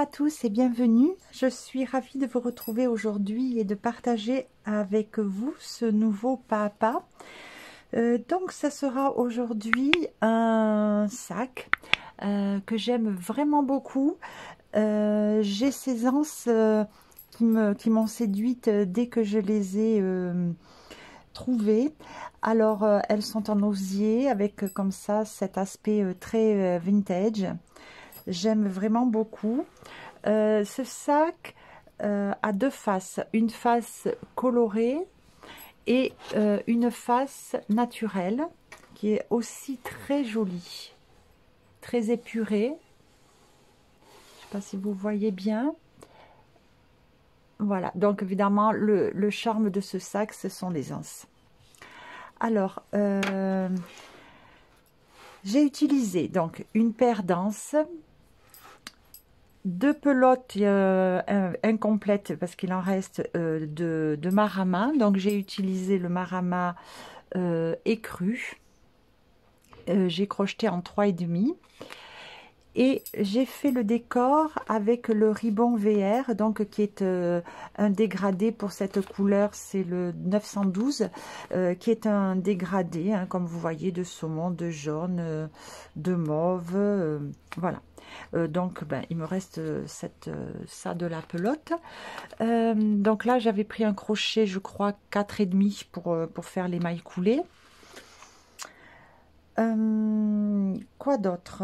à tous et bienvenue. Je suis ravie de vous retrouver aujourd'hui et de partager avec vous ce nouveau pas à pas. Donc ça sera aujourd'hui un sac que j'aime vraiment beaucoup. J'ai ces anses qui m'ont séduite dès que je les ai trouvées. Alors elles sont en osier avec comme ça cet aspect très vintage. J'aime vraiment beaucoup. Ce sac a deux faces. Une face colorée et une face naturelle qui est aussi très jolie. Très épurée. Je ne sais pas si vous voyez bien. Voilà. Donc évidemment, le charme de ce sac, ce sont les anses. Alors, j'ai utilisé donc une paire d'anses. Deux pelotes incomplètes parce qu'il en reste de marama. Donc j'ai utilisé le marama écru. J'ai crocheté en 3,5. Et j'ai fait le décor avec le Ribbon VR, donc qui est un dégradé pour cette couleur, c'est le 912, qui est un dégradé, hein, comme vous voyez, de saumon, de jaune, de mauve, voilà. Donc il me reste ça de la pelote. Donc là j'avais pris un crochet, je crois 4,5 pour faire les mailles coulées. Quoi d'autre?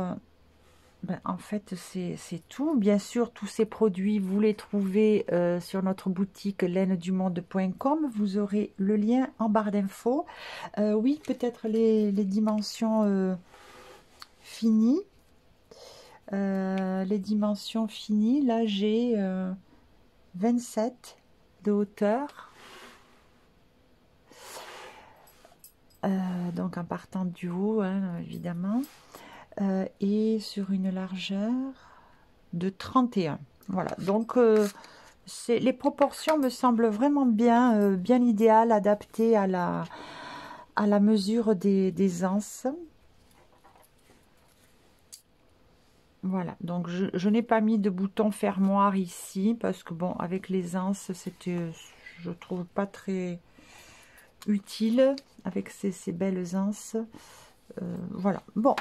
En fait, c'est tout. Bien sûr, tous ces produits, vous les trouvez sur notre boutique lainedumonde.com. Vous aurez le lien en barre d'infos. Oui, peut-être les dimensions finies. Les dimensions finies, là, j'ai 27 de hauteur. Donc, en partant du haut, hein, évidemment. Et sur une largeur de 31. Voilà, donc les proportions me semblent vraiment bien, bien idéales, adaptées à la mesure des anses. Voilà, donc je n'ai pas mis de bouton fermoir ici, parce que bon, avec les anses, c'était, je trouve pas très utile, avec ces belles anses. Voilà, bon,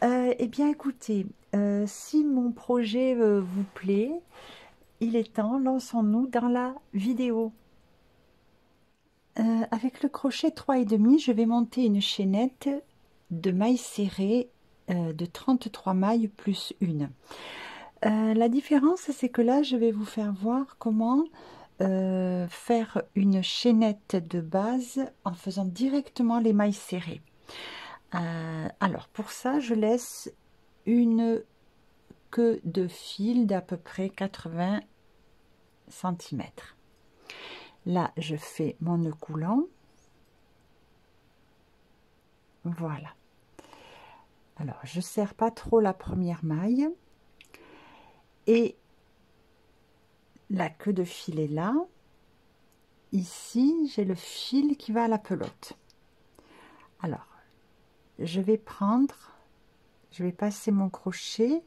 eh bien écoutez, si mon projet vous plaît, il est temps, lançons-nous dans la vidéo. Avec le crochet 3,5, je vais monter une chaînette de mailles serrées de 33 mailles plus une. La différence, c'est que là, je vais vous faire voir comment faire une chaînette de base en faisant directement les mailles serrées. Alors pour ça je laisse une queue de fil d'à peu près 80 cm. Là je fais mon nœud coulant, voilà. Alors je serre pas trop la première maille et la queue de fil est là. Ici j'ai le fil qui va à la pelote. Alors je vais passer mon crochet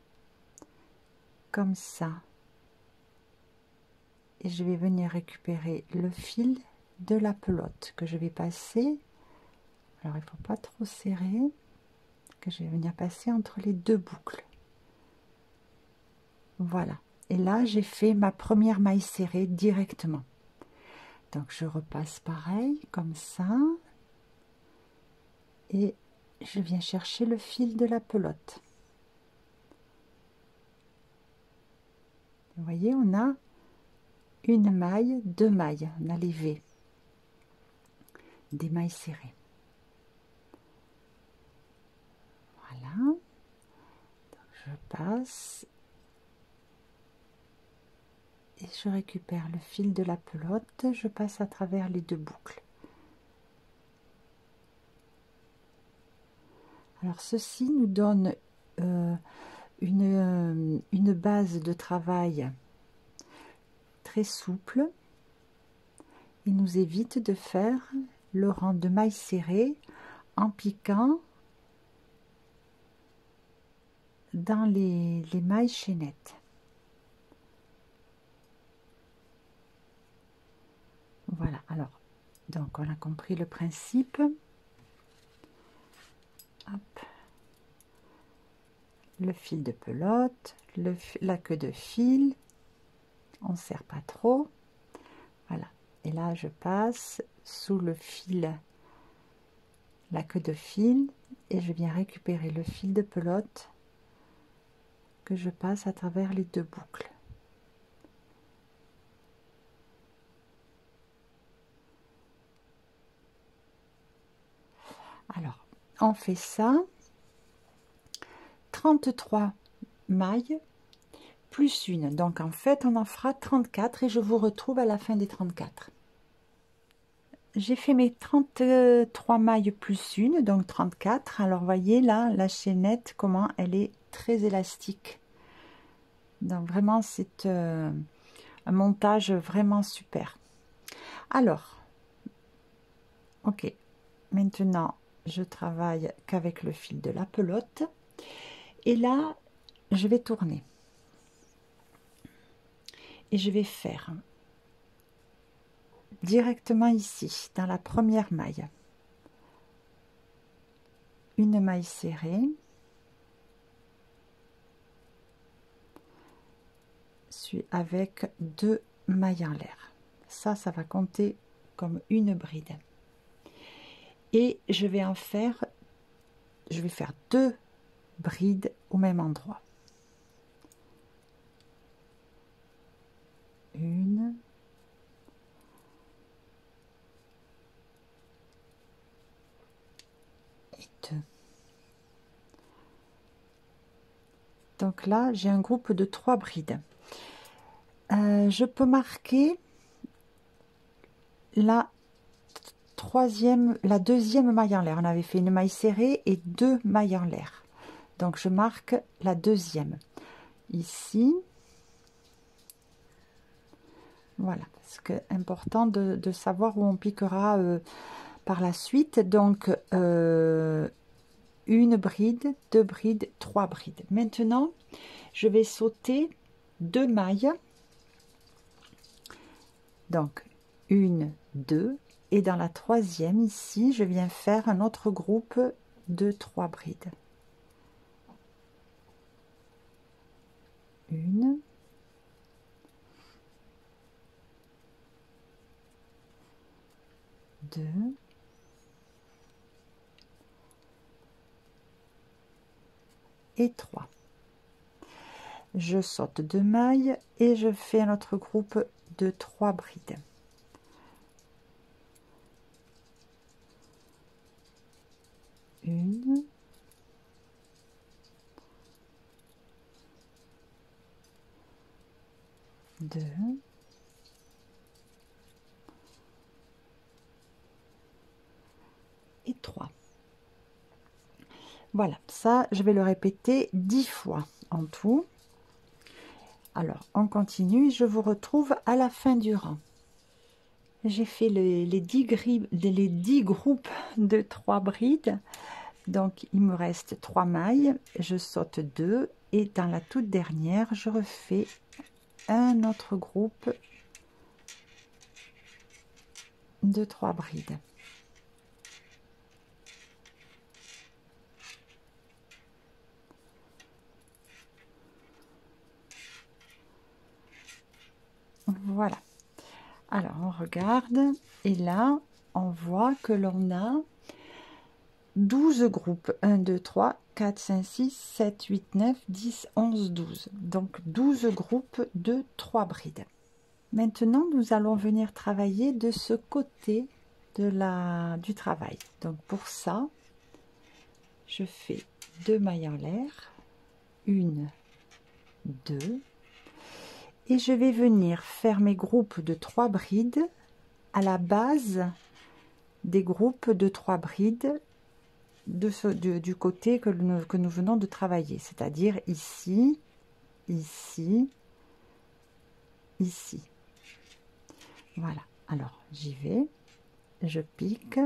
comme ça et je vais venir récupérer le fil de la pelote que je vais passer. Alors il faut pas trop serrer, que je vais venir passer entre les deux boucles. Voilà, et là j'ai fait ma première maille serrée directement. Donc je repasse pareil comme ça et je viens chercher le fil de la pelote. Vous voyez, on a une maille, deux mailles, on a les V, des mailles serrées. Voilà, donc je passe et je récupère le fil de la pelote, je passe à travers les deux boucles. Alors ceci nous donne une base de travail très souple et nous évite de faire le rang de mailles serrées en piquant dans les mailles chaînettes. Voilà, alors, donc on a compris le principe. Hop. Le fil de pelote, la queue de fil, on ne serre pas trop. Voilà, et là je passe sous le fil, la queue de fil, et je viens récupérer le fil de pelote que je passe à travers les deux boucles. Alors, on fait ça, 33 mailles plus une, donc en fait on en fera 34 et je vous retrouve à la fin des 34. J'ai fait mes 33 mailles plus une, donc 34. Alors voyez là la chaînette, comment elle est très élastique. Donc vraiment c'est un montage vraiment super. Alors, ok, maintenant je travaille qu'avec le fil de la pelote. Et là, je vais tourner. Et je vais faire directement ici, dans la première maille, une maille serrée, suis avec 2 mailles en l'air. Ça va compter comme une bride. Et je vais en faire, je vais faire 2 brides au même endroit. Une. Et 2. Donc là, j'ai un groupe de 3 brides. Je peux marquer la deuxième maille en l'air. On avait fait une maille serrée et 2 mailles en l'air. Donc je marque la deuxième ici. Voilà, parce que important de savoir où on piquera par la suite. Donc une bride, 2 brides, 3 brides. Maintenant, je vais sauter 2 mailles. Donc, 1, 2. Et dans la troisième, ici, je viens faire un autre groupe de 3 brides. 1. 2. Et 3. Je saute 2 mailles et je fais un autre groupe de 3 brides. 1, 2 et 3. Voilà, ça je vais le répéter 10 fois en tout. Alors on continue, je vous retrouve à la fin du rang. J'ai fait les 10 groupes de 3 brides, donc il me reste 3 mailles, je saute 2 et dans la toute dernière je refais un autre groupe de 3 brides. Voilà, alors on regarde et là on voit que l'on a 12 groupes, 1 2 3 4 5 6 7 8 9 10 11 12, donc 12 groupes de 3 brides. Maintenant nous allons venir travailler de ce côté du travail. Donc pour ça je fais 2 mailles en l'air, 1 2, et je vais venir faire mes groupes de 3 brides à la base des groupes de 3 brides du côté que nous venons de travailler, c'est-à-dire ici, ici, ici. Voilà, alors j'y vais, je pique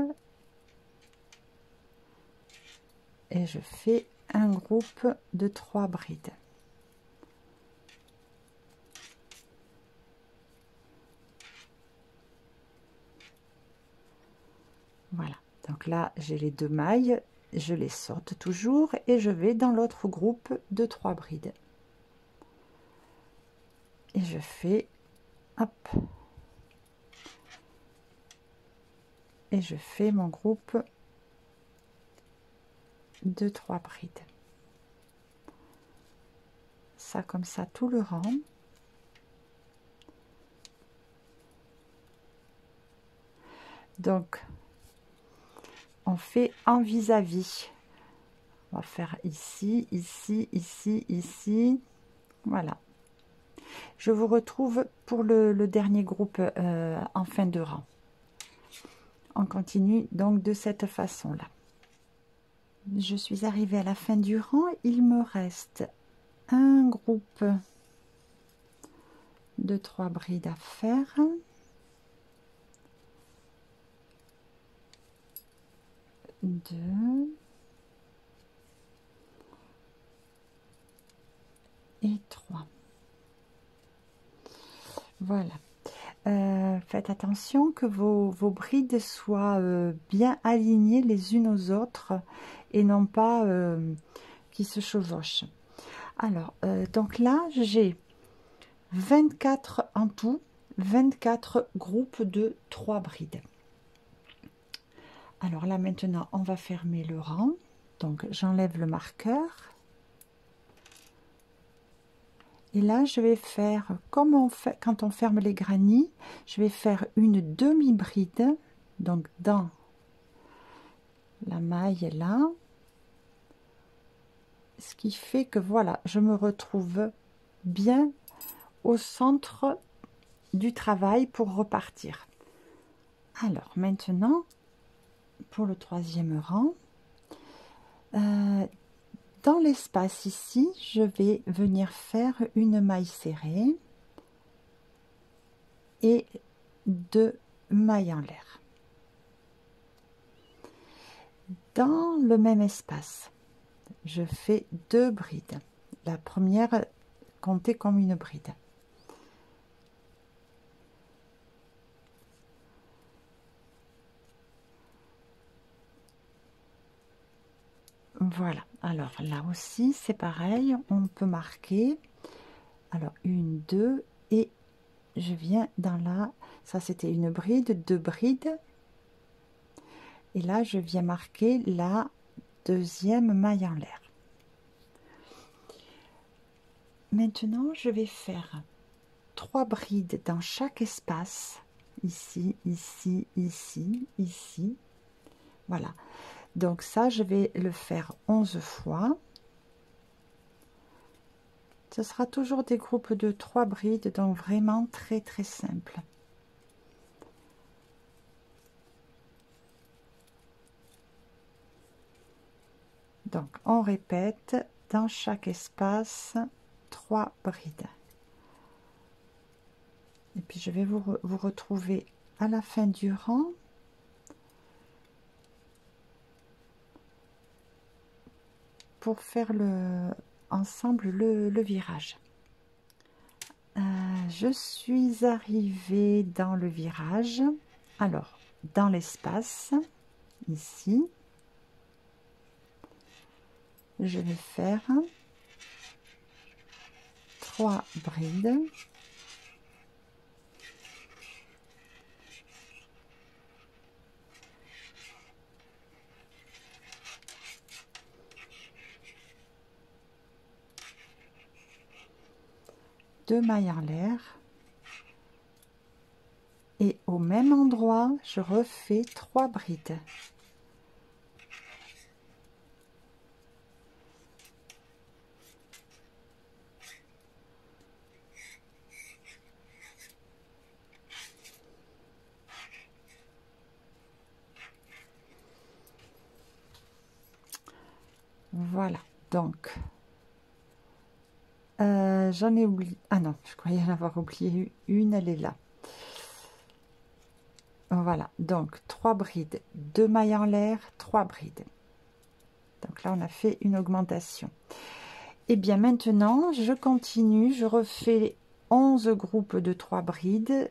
et je fais un groupe de 3 brides. Voilà, donc là j'ai les 2 mailles, je les saute toujours et je vais dans l'autre groupe de 3 brides et je fais hop et je fais mon groupe de 3 brides, ça comme ça tout le rang. Donc on fait en vis-à-vis. On va faire ici, ici, ici, ici. Voilà. Je vous retrouve pour le dernier groupe en fin de rang. On continue donc de cette façon-là. Je suis arrivée à la fin du rang. Il me reste un groupe de 3 brides à faire. Deux. Et 3. Voilà. Faites attention que vos brides soient bien alignées les unes aux autres et non pas qui se chevauchent. Alors, donc là, j'ai 24 en tout, 24 groupes de 3 brides. Alors là, maintenant, on va fermer le rang. Donc, j'enlève le marqueur. Et là, je vais faire, comme on fait quand on ferme les granits, je vais faire une demi-bride, donc dans la maille là. Ce qui fait que voilà, je me retrouve bien au centre du travail pour repartir. Alors maintenant, pour le 3e rang, dans l'espace ici, je vais venir faire une maille serrée et 2 mailles en l'air. Dans le même espace, je fais 2 brides. La première, comptez comme une bride. Voilà, alors là aussi c'est pareil, on peut marquer, alors 1, 2 et je viens dans la, ça c'était une bride, 2 brides, et là je viens marquer la 2e maille en l'air. Maintenant je vais faire 3 brides dans chaque espace, ici, ici, ici, ici, voilà. Donc ça, je vais le faire 11 fois. Ce sera toujours des groupes de 3 brides, donc vraiment très très simple. Donc on répète dans chaque espace 3 brides. Et puis je vais vous retrouver à la fin du rang. Pour faire ensemble le virage. Je suis arrivée dans le virage, alors dans l'espace ici, je vais faire 3 brides, deux mailles en l'air, et au même endroit je refais 3 brides. Voilà, donc j'en ai oublié, ah non, je croyais en avoir oublié une, elle est là. Voilà, donc 3 brides, 2 mailles en l'air, 3 brides. Donc là, on a fait une augmentation. Et bien maintenant, je continue, je refais 11 groupes de 3 brides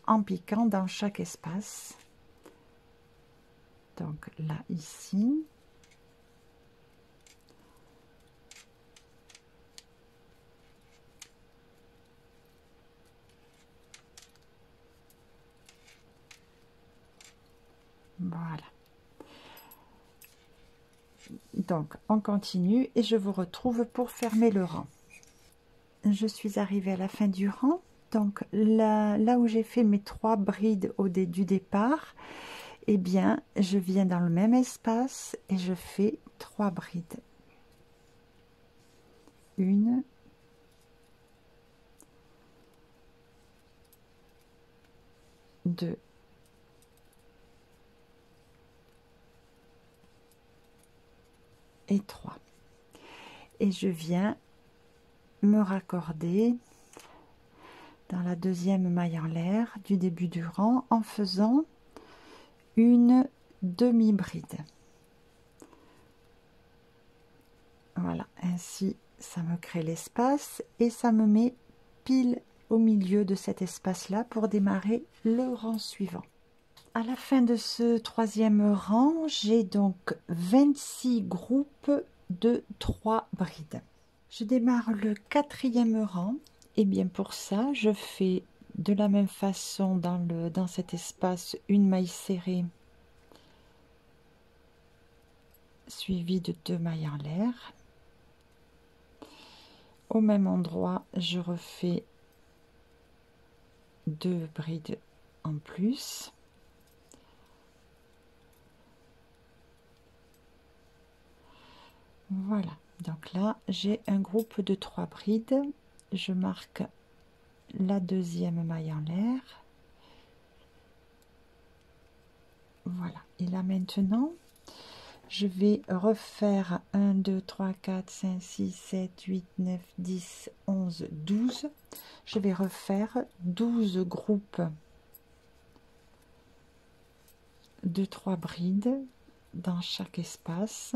en piquant dans chaque espace. Donc là, ici. Voilà. Donc, on continue et je vous retrouve pour fermer le rang. Je suis arrivée à la fin du rang. Donc, là où j'ai fait mes 3 brides du départ, eh bien, je viens dans le même espace et je fais 3 brides. 1, 2, et 3. Et je viens me raccorder dans la deuxième maille en l'air du début du rang en faisant une demi-bride. Voilà, ainsi ça me crée l'espace et ça me met pile au milieu de cet espace-là pour démarrer le rang suivant. À la fin de ce 3e rang, j'ai donc 26 groupes de 3 brides. Je démarre le 4e rang et bien pour ça, je fais de la même façon dans cet espace une maille serrée suivie de 2 mailles en l'air. Au même endroit, je refais 2 brides en plus. Voilà, donc là j'ai un groupe de 3 brides. Je marque la deuxième maille en l'air. Voilà, et là maintenant je vais refaire 1, 2, 3, 4, 5, 6, 7, 8, 9, 10, 11, 12. Je vais refaire 12 groupes de 3 brides dans chaque espace.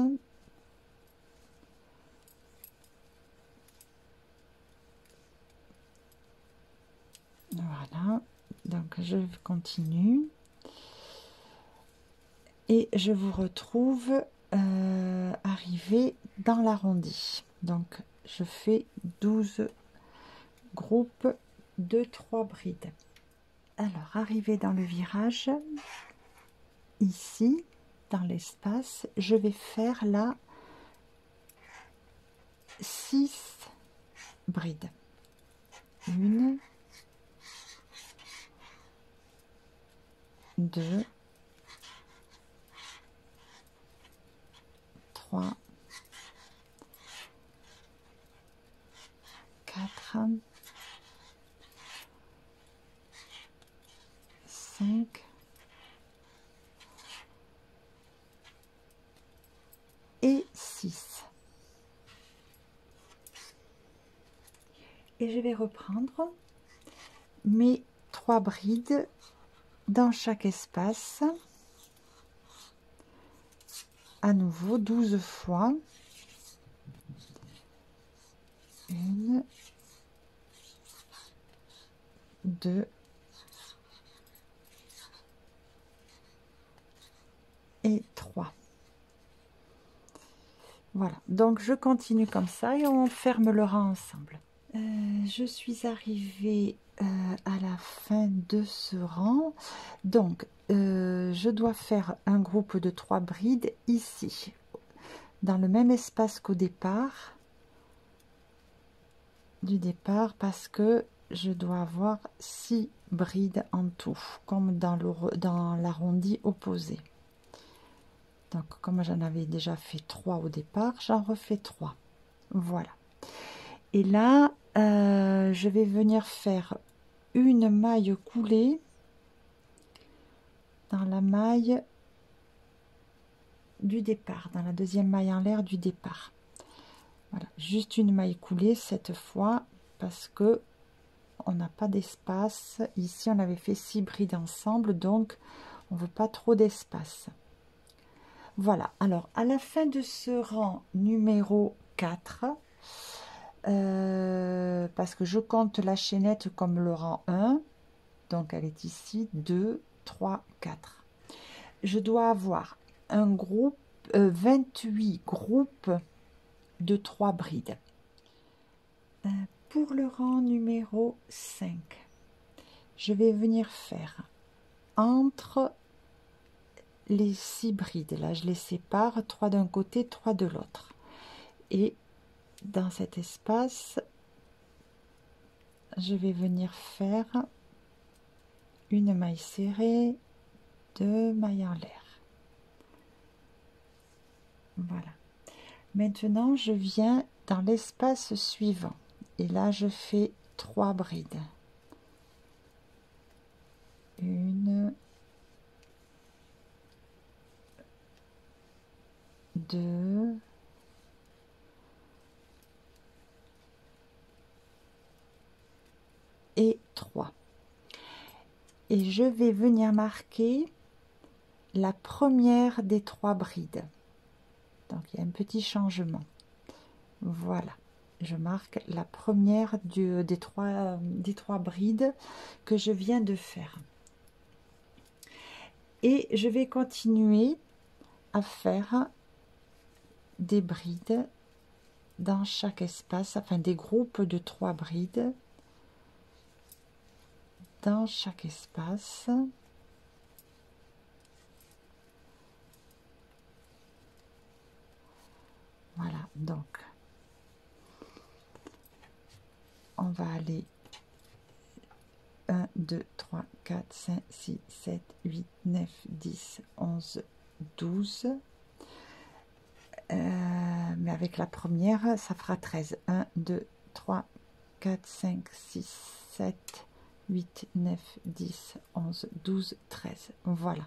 Voilà, donc je continue. Et je vous retrouve arrivé dans l'arrondi. Donc je fais 12 groupes de 3 brides. Alors arrivé dans le virage, ici dans l'espace, je vais faire là 6 brides. 1, 2, 3, 4, 5 et 6. Et je vais reprendre mes 3 brides dans chaque espace. À nouveau 12 fois. 1, 2 et 3. Voilà, donc je continue comme ça et on ferme le rang ensemble. Je suis arrivée à la fin de ce rang. Donc, je dois faire un groupe de 3 brides ici, dans le même espace qu'au départ. Du départ, parce que je dois avoir 6 brides en tout, comme dans l'arrondi opposé. Donc, comme j'en avais déjà fait 3 au départ, j'en refais 3. Voilà. Et là, je vais venir faire une maille coulée dans la maille du départ, dans la deuxième maille en l'air du départ. Voilà, juste une maille coulée cette fois, parce que on n'a pas d'espace. Ici, on avait fait 6 brides ensemble, donc on veut pas trop d'espace. Voilà, alors à la fin de ce rang numéro 4, parce que je compte la chaînette comme le rang 1, donc elle est ici, 2, 3, 4. Je dois avoir un groupe, 28 groupes de 3 brides. Pour le rang numéro 5, je vais venir faire entre les 6 brides. Là, je les sépare, 3 d'un côté, 3 de l'autre. Et dans cet espace, je vais venir faire une maille serrée, 2 mailles en l'air. Voilà. Maintenant, je viens dans l'espace suivant. Et là, je fais 3 brides. 1, 2, et 3. Et je vais venir marquer la première des 3 brides. Donc il y a un petit changement. Voilà, je marque la première des trois brides que je viens de faire. Et je vais continuer à faire des brides dans chaque espace, enfin des groupes de 3 brides dans chaque espace. Voilà, donc on va aller 1, 2, 3, 4, 5, 6, 7, 8, 9, 10, 11, 12. Mais avec la première, ça fera 13. 1, 2, 3, 4, 5, 6, 7, 8, 9, 10, 11, 12, 13. Voilà.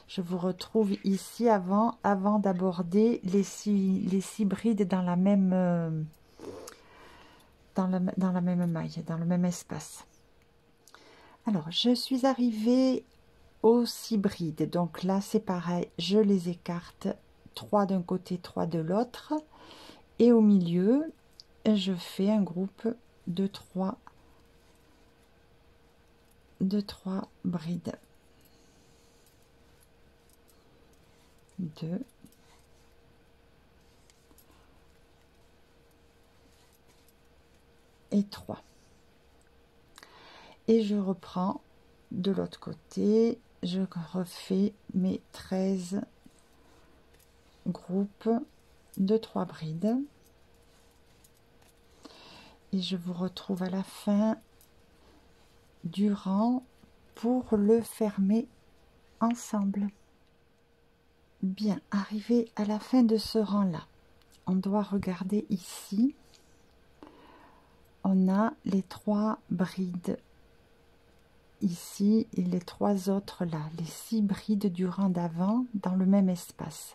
Je vous retrouve ici avant d'aborder les 6 brides dans la même dans la même maille, dans le même espace. Alors, je suis arrivée aux 6 brides. Donc là, c'est pareil, je les écarte, 3 d'un côté, 3 de l'autre. Et au milieu, je fais un groupe de 3 brides. 2, et 3. Et je reprends de l'autre côté, je refais mes 13 groupes de 3 brides. Et je vous retrouve à la fin du rang pour le fermer ensemble. Bien, arrivé à la fin de ce rang là, on doit regarder ici, on a les 3 brides ici et les 3 autres là, les 6 brides du rang d'avant dans le même espace.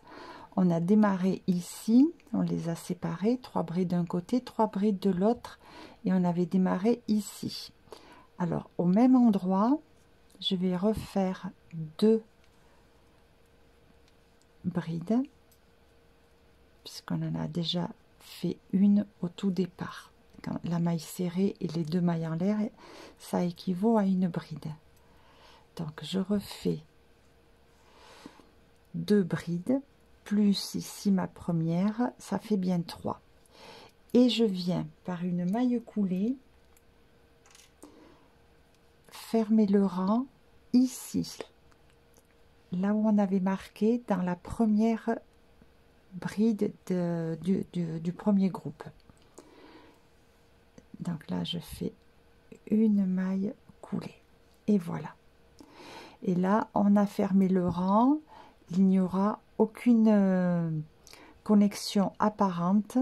On a démarré ici, on les a séparés, 3 brides d'un côté, 3 brides de l'autre, et on avait démarré ici. Alors au même endroit, je vais refaire 2 brides, puisqu'on en a déjà fait une au tout départ. Quand la maille serrée et les 2 mailles en l'air, ça équivaut à une bride. Donc je refais 2 brides, plus ici ma première, ça fait bien 3. Et je viens par une maille coulée fermer le rang ici, là où on avait marqué dans la première bride du premier groupe. Donc là je fais une maille coulée et voilà. Et là on a fermé le rang, il n'y aura aucune connexion apparente,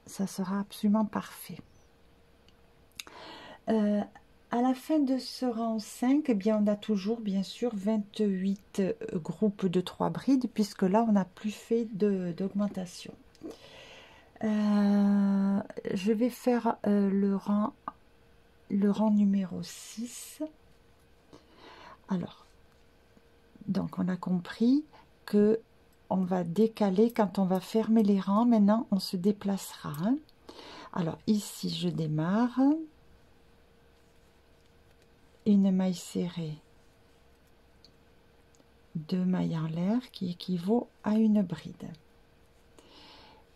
ça sera absolument parfait. À la fin de ce rang 5, eh bien, on a toujours bien sûr 28 groupes de 3 brides, puisque là on n'a plus fait d'augmentation. Je vais faire le rang numéro 6. Alors, donc on a compris que on va décaler quand on va fermer les rangs. Maintenant on se déplacera, hein. Alors ici je démarre, une maille serrée, 2 mailles en l'air qui équivaut à une bride.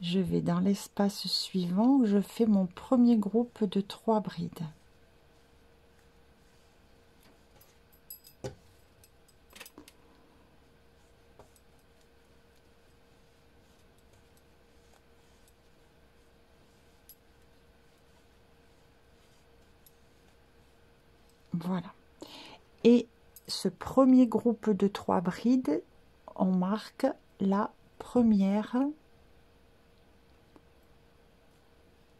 Je vais dans l'espace suivant où je fais mon premier groupe de 3 brides. Voilà. Et ce premier groupe de 3 brides, on marque la première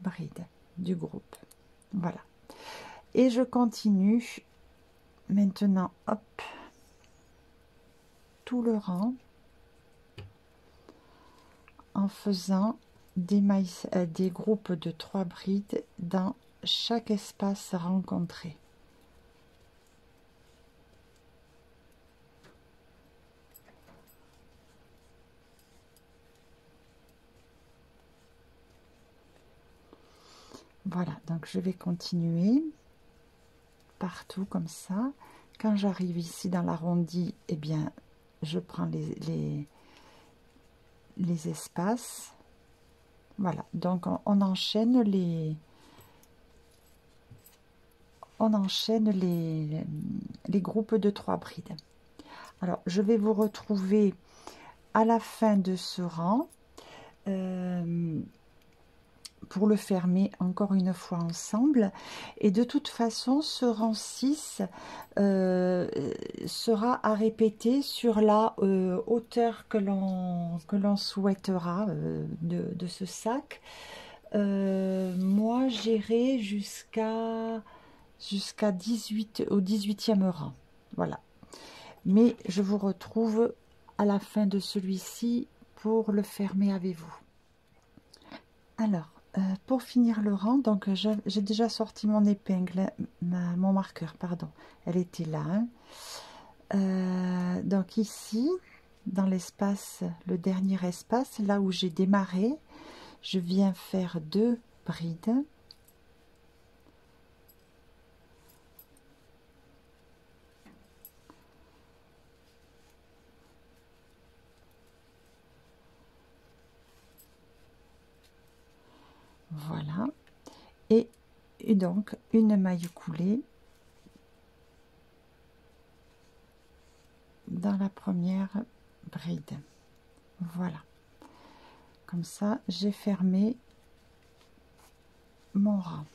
bride du groupe. Voilà. Et je continue maintenant, hop, tout le rang en faisant des groupes de 3 brides dans chaque espace rencontré. Voilà, donc je vais continuer partout comme ça. Quand j'arrive ici dans l'arrondi, eh bien, je prends les espaces. Voilà, donc on enchaîne les groupes de 3 brides. Alors, je vais vous retrouver à la fin de ce rang pour le fermer encore une fois ensemble. Et de toute façon, ce rang 6 sera à répéter sur la hauteur que l'on souhaitera de ce sac. Moi, j'irai jusqu'au 18e rang. Voilà. Mais je vous retrouve à la fin de celui-ci pour le fermer avec vous. Alors, pour finir le rang, donc j'ai déjà sorti mon épingle, mon marqueur, pardon. Elle était là. Donc ici, dans l'espace, le dernier espace, là où j'ai démarré, je viens faire 2 brides. Voilà, et donc une maille coulée dans la première bride. Voilà, comme ça j'ai fermé mon rang.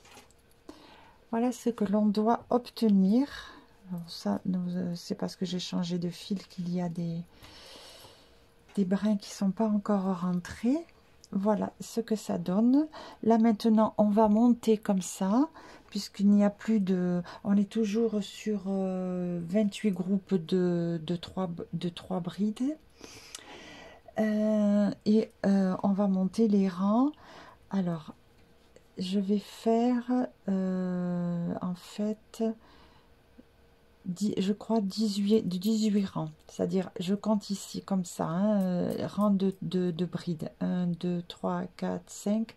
Voilà ce que l'on doit obtenir. Alors ça, c'est parce que j'ai changé de fil qu'il y a des brins qui sont pas encore rentrés. Voilà ce que ça donne. Là maintenant on va monter comme ça, puisqu'il n'y a plus de, on est toujours sur 28 groupes de 3 brides, et on va monter les rangs. Alors je vais faire en fait je crois 18 rangs, c'est-à-dire je compte ici comme ça, hein, rang de brides, 1 2 3 4 5,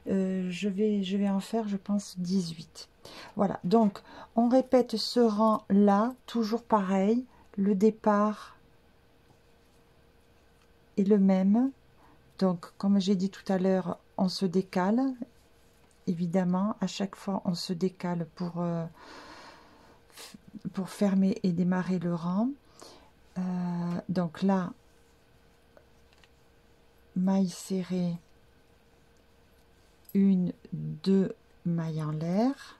je vais en faire, je pense, 18. Voilà, donc on répète ce rang là, toujours pareil, le départ est le même. Donc comme j'ai dit tout à l'heure, on se décale, évidemment à chaque fois on se décale pour fermer et démarrer le rang. Donc là, maille serrée, 1 2 mailles en l'air,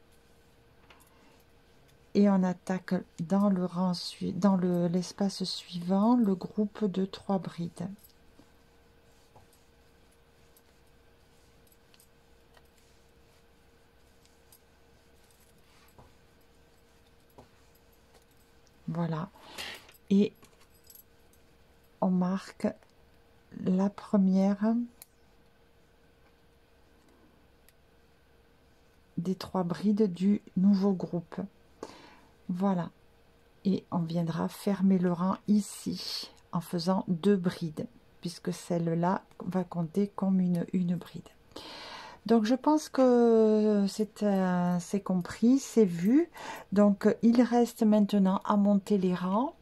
et on attaque dans le rang dans l'espace suivant le groupe de 3 brides. Voilà, et on marque la première des 3 brides du nouveau groupe. Voilà, et on viendra fermer le rang ici en faisant 2 brides, puisque celle-là va compter comme une bride. Donc je pense que c'est compris, c'est vu. Donc il reste maintenant à monter les rangs.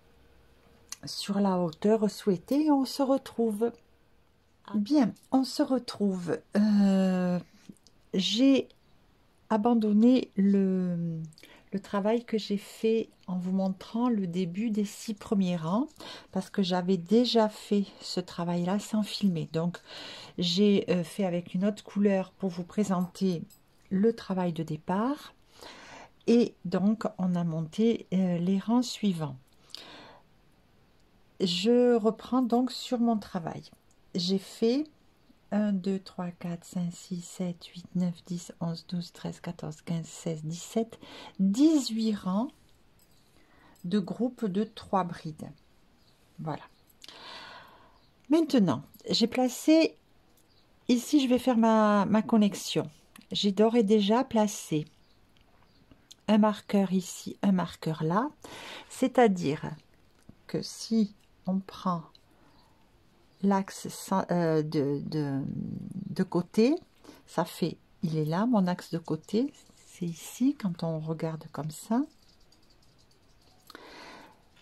sur la hauteur souhaitée. On se retrouve. Bien, on se retrouve. J'ai abandonné le travail que j'ai fait en vous montrant le début des 6 premiers rangs parce que j'avais déjà fait ce travail là sans filmer. Donc j'ai fait avec une autre couleur pour vous présenter le travail de départ et donc on a monté les rangs suivants. Je reprends donc sur mon travail. J'ai fait 1, 2, 3, 4, 5, 6, 7, 8, 9, 10, 11, 12, 13, 14, 15, 16, 17, 18 rangs de groupe de 3 brides. Voilà. Maintenant, j'ai placé, ici je vais faire ma connexion. J'ai d'ores et déjà placé un marqueur ici, un marqueur là. C'est-à-dire que si on prend l'axe de côté, ça fait, il est là, mon axe de côté, c'est ici, quand on regarde comme ça.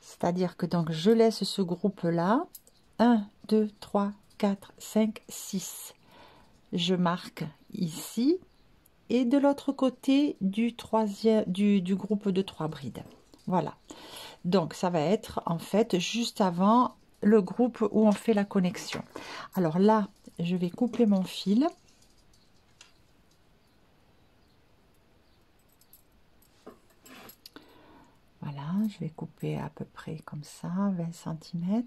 C'est-à-dire que donc je laisse ce groupe-là, 1, 2, 3, 4, 5, 6. Je marque ici, et de l'autre côté du groupe de 3 brides. Voilà. Donc ça va être en fait juste avant le groupe où on fait la connexion. Alors là, je vais couper mon fil. Voilà, je vais couper à peu près comme ça, 20 cm.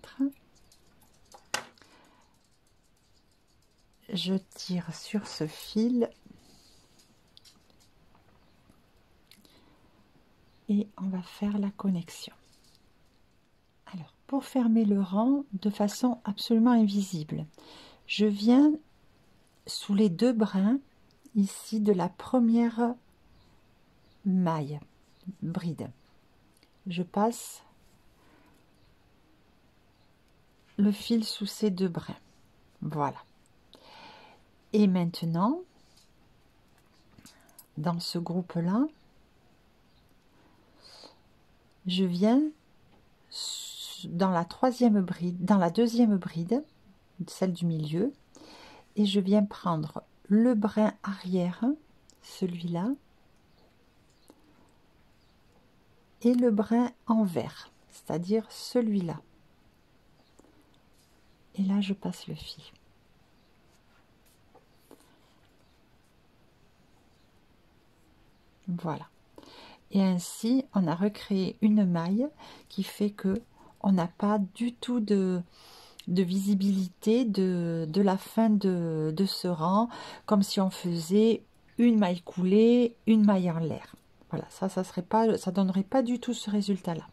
Je tire sur ce fil. Et on va faire la connexion. Alors, pour fermer le rang de façon absolument invisible, je viens sous les 2 brins ici de la première maille bride. Je passe le fil sous ces 2 brins. Voilà. Et maintenant, dans ce groupe-là, je viens dans la 3e bride, dans la 2e bride, celle du milieu, et je viens prendre le brin arrière, celui-là, et le brin envers, c'est-à-dire celui-là. Et là, je passe le fil. Voilà. Et ainsi, on a recréé une maille qui fait que on n'a pas du tout de visibilité de la fin de ce rang, comme si on faisait une maille coulée, une maille en l'air. Voilà, ça serait pas, ça donnerait pas du tout ce résultat-là.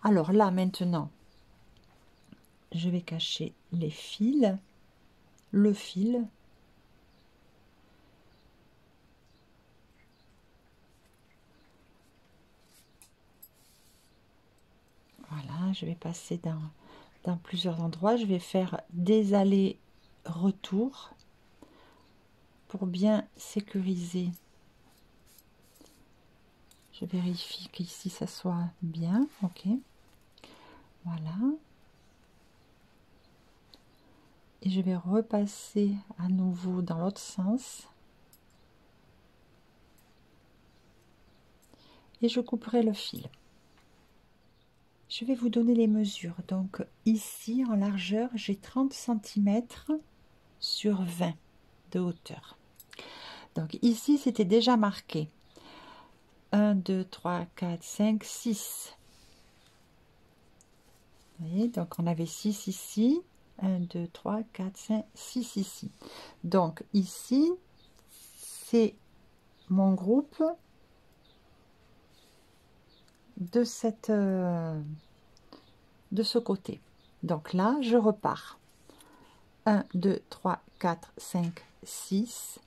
Alors là, maintenant, je vais cacher les fils, le fil. Voilà, je vais passer dans plusieurs endroits. Je vais faire des allers-retours pour bien sécuriser. Je vérifie qu'ici ça soit bien. Ok. Voilà. Et je vais repasser à nouveau dans l'autre sens. Et je couperai le fil. Je vais vous donner les mesures. Donc ici en largeur, j'ai 30 cm sur 20 de hauteur. Donc ici, c'était déjà marqué. 1, 2, 3, 4, 5, 6. Vous voyez, donc on avait 6 ici. 1, 2, 3, 4, 5, 6 ici. Donc ici, c'est mon groupe de ce côté. Donc là, je repars. 1, 2, 3, 4, 5, 6.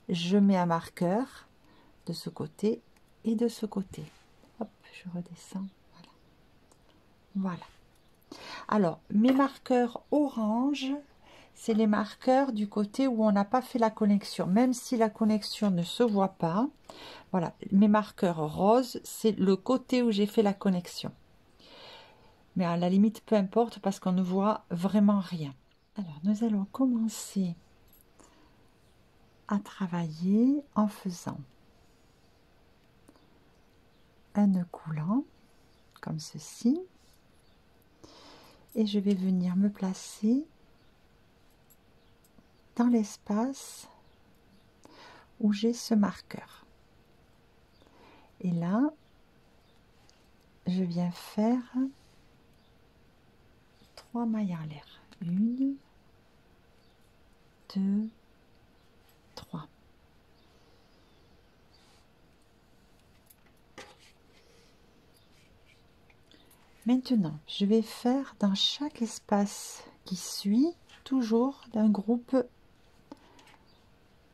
Je mets un marqueur de ce côté et de ce côté. Hop, je redescends. Voilà. Voilà. Alors, mes marqueurs orange, c'est les marqueurs du côté où on n'a pas fait la connexion. Même si la connexion ne se voit pas, voilà, mes marqueurs roses, c'est le côté où j'ai fait la connexion. Mais à la limite, peu importe parce qu'on ne voit vraiment rien. Alors, nous allons commencer à travailler en faisant un nœud coulant, comme ceci. Et je vais venir me placer dans l'espace où j'ai ce marqueur. Et là, je viens faire 3 mailles en l'air. 1, 2, 3. Maintenant, je vais faire dans chaque espace qui suit toujours d'un groupe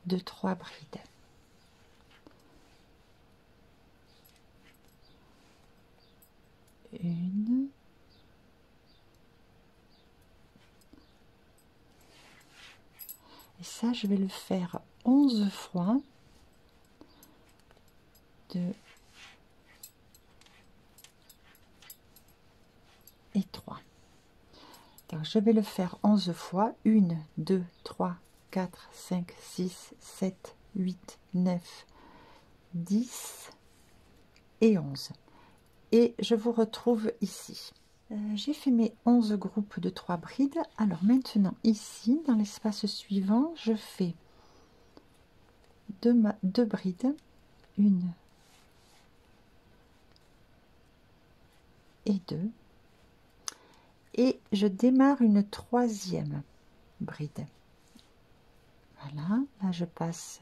de 3 brides. Une, et ça je vais le faire 11 fois. 2 et 3. Donc je vais le faire 11 fois. 1, 2, 3, 4, 5, 6, 7, 8, 9, 10 et 11. Et je vous retrouve ici. J'ai fait mes 11 groupes de 3 brides. Alors maintenant ici, dans l'espace suivant, je fais 2 brides. 1 et 2. Et je démarre une 3e bride. Voilà, là je passe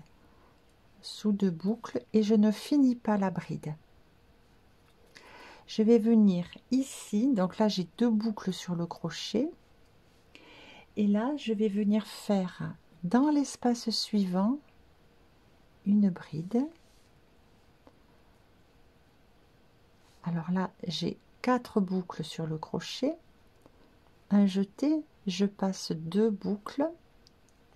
sous 2 boucles et je ne finis pas la bride. Je vais venir ici, donc là j'ai 2 boucles sur le crochet, et là je vais venir faire dans l'espace suivant une bride. Alors là j'ai 4 boucles sur le crochet, un jeté, je passe 2 boucles,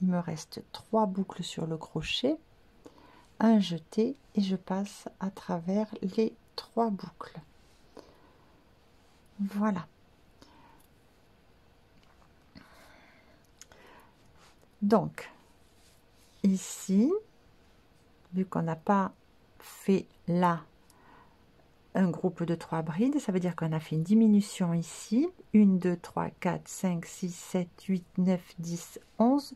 il me reste 3 boucles sur le crochet, un jeté et je passe à travers les 3 boucles. Voilà. Donc ici, vu qu'on n'a pas fait là un groupe de 3 brides, ça veut dire qu'on a fait une diminution ici. 1, 2, 3, 4, 5, 6, 7, 8, 9, 10, 11,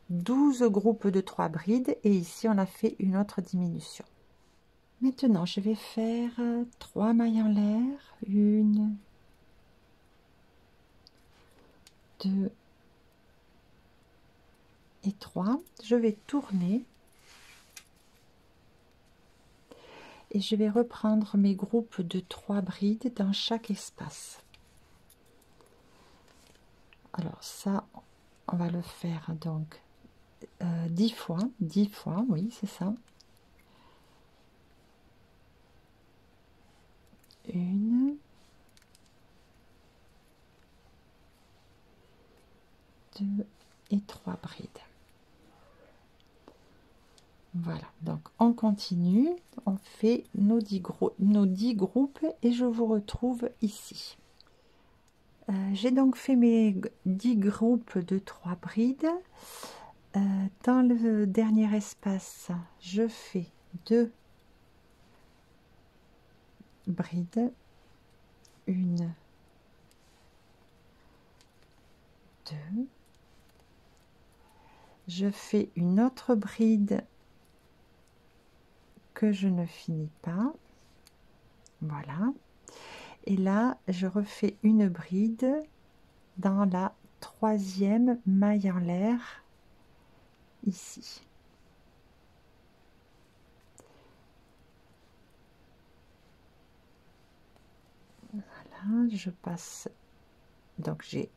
12 groupes de 3 brides. Et ici, on a fait une autre diminution. Maintenant, je vais faire 3 mailles en l'air. 1, 2 et 3. Je vais tourner. Et je vais reprendre mes groupes de 3 brides dans chaque espace. Alors ça, on va le faire donc 10 fois, oui, c'est ça. 1, 2 et 3 brides. Voilà, donc on continue, on fait nos 10 groupes et je vous retrouve ici. J'ai donc fait mes 10 groupes de 3 brides. Dans le dernier espace, je fais 2 brides, 1, 2, je fais une autre bride que je ne finis pas, voilà, et là je refais une bride dans la 3e maille en l'air ici. Voilà, je passe, donc j'ai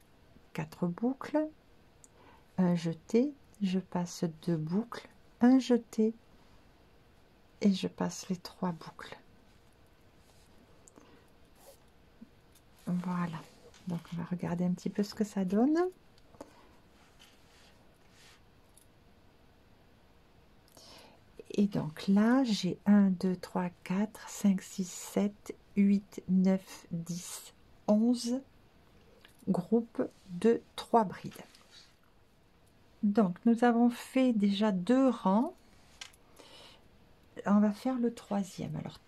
4 boucles, un jeté, je passe 2 boucles, un jeté et je passe les 3 boucles. Voilà, donc on va regarder un petit peu ce que ça donne. Et donc là j'ai 1, 2, 3, 4, 5, 6, 7, 8, 9, 10, 11 groupes de 3 brides. Donc nous avons fait déjà 2 rangs, on va faire le 3e. Alors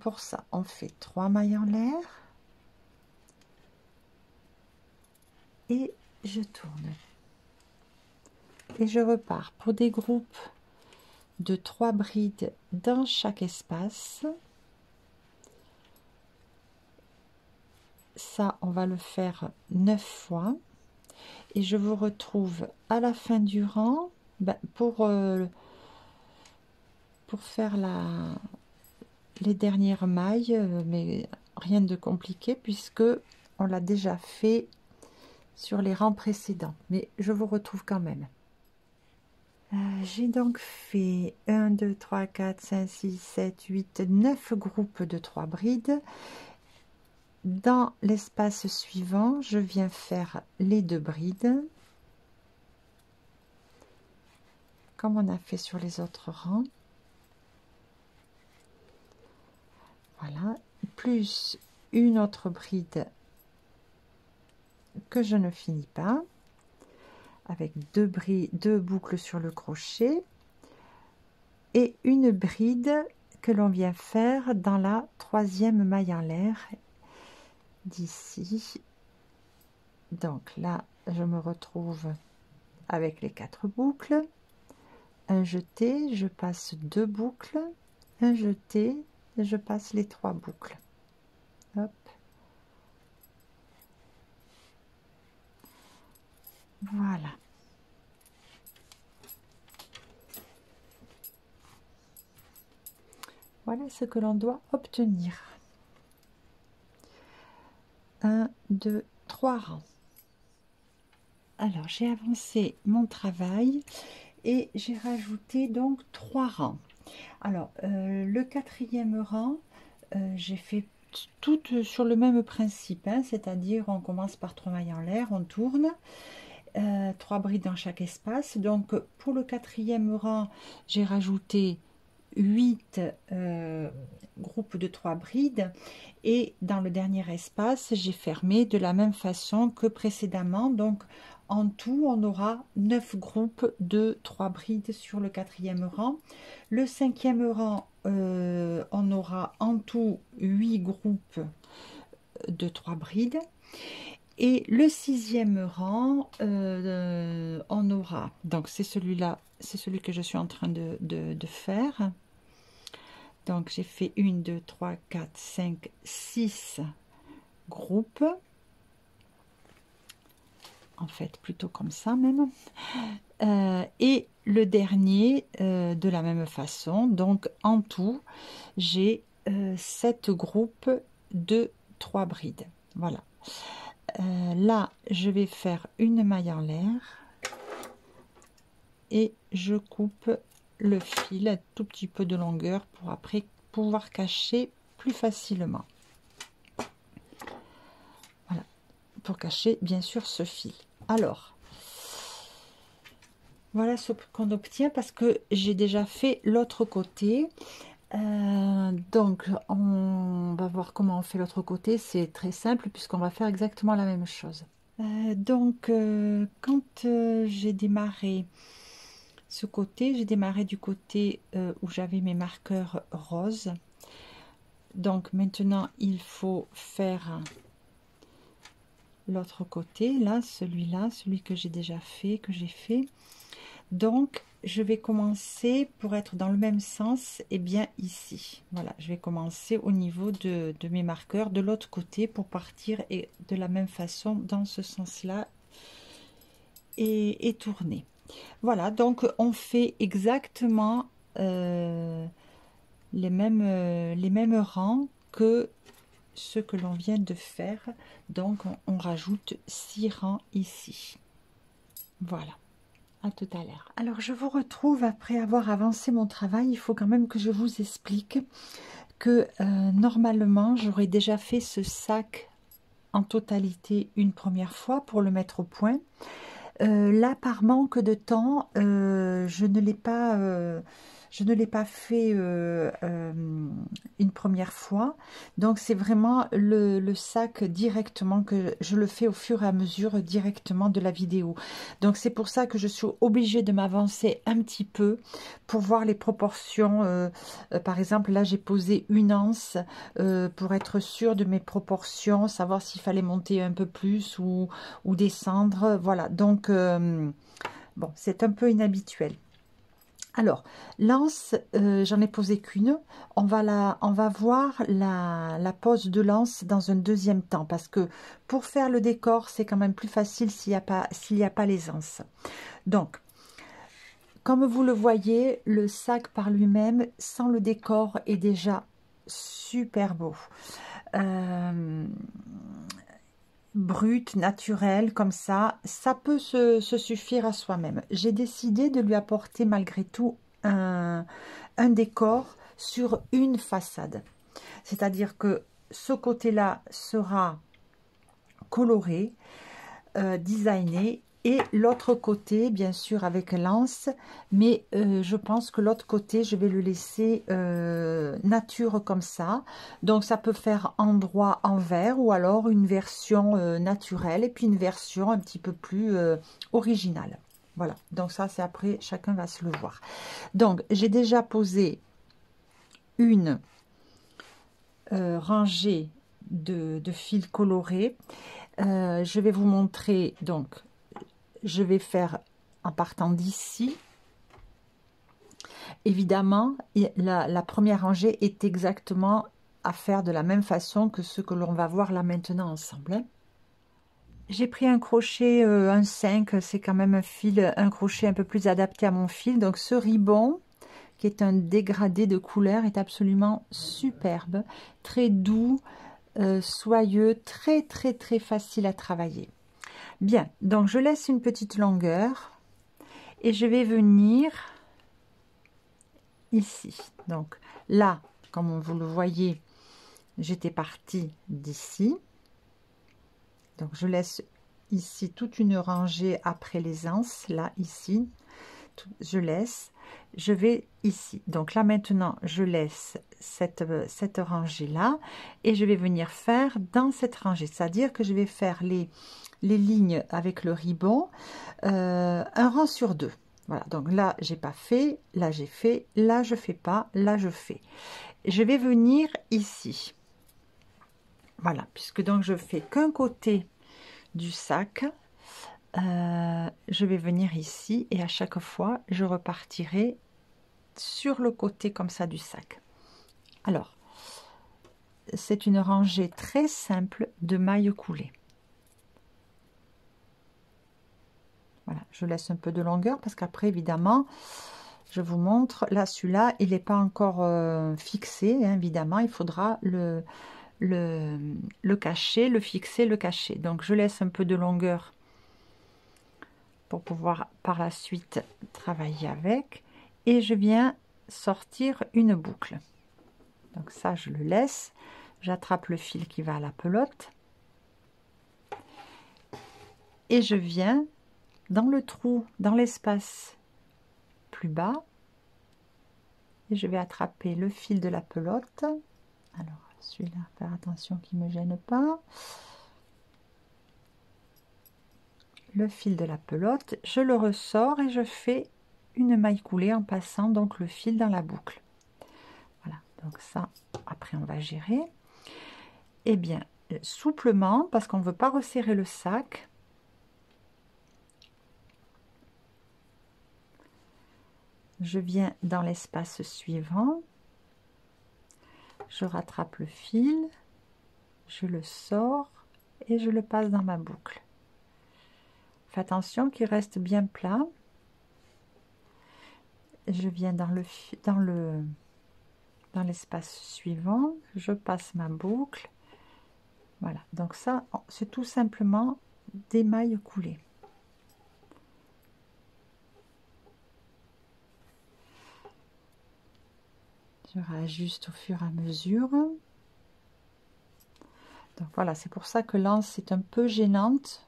pour ça on fait 3 mailles en l'air et je tourne et je repars pour des groupes de 3 brides dans chaque espace. Ça on va le faire 9 fois et je vous retrouve à la fin du rang pour faire les dernières mailles, mais rien de compliqué puisque on l'a déjà fait sur les rangs précédents, mais je vous retrouve quand même. J'ai donc fait 1 2 3 4 5 6 7 8 9 groupes de 3 brides. Dans l'espace suivant je viens faire les 2 brides comme on a fait sur les autres rangs. Voilà, plus une autre bride que je ne finis pas, avec 2 boucles sur le crochet et une bride que l'on vient faire dans la 3e maille en l'air d'ici. Donc là je me retrouve avec les 4 boucles, un jeté, je passe 2 boucles, un jeté, je passe les 3 boucles. Hop. Voilà. Voilà ce que l'on doit obtenir. 1 2 3 rangs. Alors j'ai avancé mon travail et j'ai rajouté donc 3 rangs. Alors le 4e rang, j'ai fait tout sur le même principe, hein, c'est-à-dire on commence par 3 mailles en l'air, on tourne, 3 brides dans chaque espace. Donc pour le 4e rang j'ai rajouté 8 groupes de 3 brides et dans le dernier espace j'ai fermé de la même façon que précédemment. Donc en tout on aura 9 groupes de 3 brides sur le 4e rang. Le 5e rang on aura en tout 8 groupes de 3 brides et le 6e rang on aura, donc c'est celui-là, c'est celui que je suis en train de faire. Donc j'ai fait 1 2 3 4 5 6 groupes, en fait plutôt comme ça même, et le dernier de la même façon. Donc en tout j'ai 7 groupes de 3 brides. Voilà. Là je vais faire une maille en l'air et je coupe le fil un tout petit peu de longueur pour après pouvoir cacher plus facilement. Voilà, pour cacher bien sûr ce fil. Alors voilà ce qu'on obtient parce que j'ai déjà fait l'autre côté. Donc on va voir comment on fait l'autre côté. C'est très simple puisqu'on va faire exactement la même chose. Quand j'ai démarré ce côté, j'ai démarré du côté où j'avais mes marqueurs roses. Donc maintenant il faut faire l'autre côté, là, celui que j'ai déjà fait, que j'ai fait. Donc je vais commencer pour être dans le même sens, et bien ici. Voilà, je vais commencer au niveau de mes marqueurs de l'autre côté pour partir et de la même façon dans ce sens-là et tourner. Voilà, donc on fait exactement les mêmes rangs que ce que l'on vient de faire. Donc on rajoute 6 rangs ici. Voilà, à tout à l'heure. Alors je vous retrouve après avoir avancé mon travail. Il faut quand même que je vous explique que normalement j'aurais déjà fait ce sac en totalité une première fois pour le mettre au point. Là, par manque de temps, je ne l'ai pas je ne l'ai pas fait une première fois. Donc c'est vraiment le sac directement, que je le fais au fur et à mesure directement de la vidéo. Donc c'est pour ça que je suis obligée de m'avancer un petit peu pour voir les proportions. Par exemple, là j'ai posé une anse pour être sûre de mes proportions, savoir s'il fallait monter un peu plus ou descendre. Voilà, donc bon, c'est un peu inhabituel. Alors, l'anse, j'en ai posé qu'une. On va voir la pose de l'anse dans un deuxième temps, parce que pour faire le décor, c'est quand même plus facile s'il n'y a pas les anses. Donc, comme vous le voyez, le sac par lui-même, sans le décor, est déjà super beau. Brut, naturel, comme ça peut se suffire à soi-même. J'ai décidé de lui apporter malgré tout un décor sur une façade. C'est-à-dire que ce côté-là sera coloré, designé, et l'autre côté, bien sûr, avec l'anse, mais je pense que l'autre côté, je vais le laisser nature comme ça. Donc, ça peut faire endroit en verre ou alors une version naturelle et puis une version un petit peu plus originale. Voilà, donc ça, c'est après, chacun va se le voir. Donc, j'ai déjà posé une rangée de fils colorés. Je vais vous montrer, donc, je vais faire en partant d'ici. Évidemment, la première rangée est exactement à faire de la même façon que ce que l'on va voir là maintenant ensemble. Hein. J'ai pris un crochet, un 5, c'est quand même un crochet un peu plus adapté à mon fil. Donc ce ribon, qui est un dégradé de couleur, est absolument superbe, très doux, soyeux, très facile à travailler. Bien, donc je laisse une petite longueur et je vais venir ici. Donc là, comme vous le voyez, j'étais partie d'ici. Donc je laisse ici toute une rangée après les anses, là, ici. Je laisse, je vais ici. Donc là maintenant, je laisse cette rangée là et je vais venir faire dans cette rangée. C'est-à-dire que je vais faire les lignes avec le ribon, un rang sur deux. Voilà, donc là, j'ai pas fait, là, j'ai fait, là, je fais pas, là, je fais. Je vais venir ici. Voilà, puisque donc je fais qu'un côté du sac, je vais venir ici et à chaque fois, je repartirai sur le côté comme ça du sac. Alors, c'est une rangée très simple de mailles coulées. Voilà, je laisse un peu de longueur parce qu'après, évidemment, je vous montre. Là, celui-là, il n'est pas encore fixé, hein, évidemment. Il faudra le cacher, le fixer, le cacher. Donc, je laisse un peu de longueur pour pouvoir par la suite travailler avec. Et je viens sortir une boucle. Donc ça, je le laisse. J'attrape le fil qui va à la pelote. Et je viens dans le trou, dans l'espace plus bas, et je vais attraper le fil de la pelote. Alors celui-là, faire attention qu'il ne me gêne pas. Le fil de la pelote, je le ressors et je fais une maille coulée en passant donc le fil dans la boucle. Voilà, donc ça, après on va gérer. Et bien, souplement, parce qu'on ne veut pas resserrer le sac, je viens dans l'espace suivant, je rattrape le fil, je le sors et je le passe dans ma boucle. Faites attention qu'il reste bien plat. Je viens dans l'espace suivant, je passe ma boucle. Voilà, donc ça, c'est tout simplement des mailles coulées. Je réajuste au fur et à mesure. Donc voilà, c'est pour ça que l'anse est un peu gênante.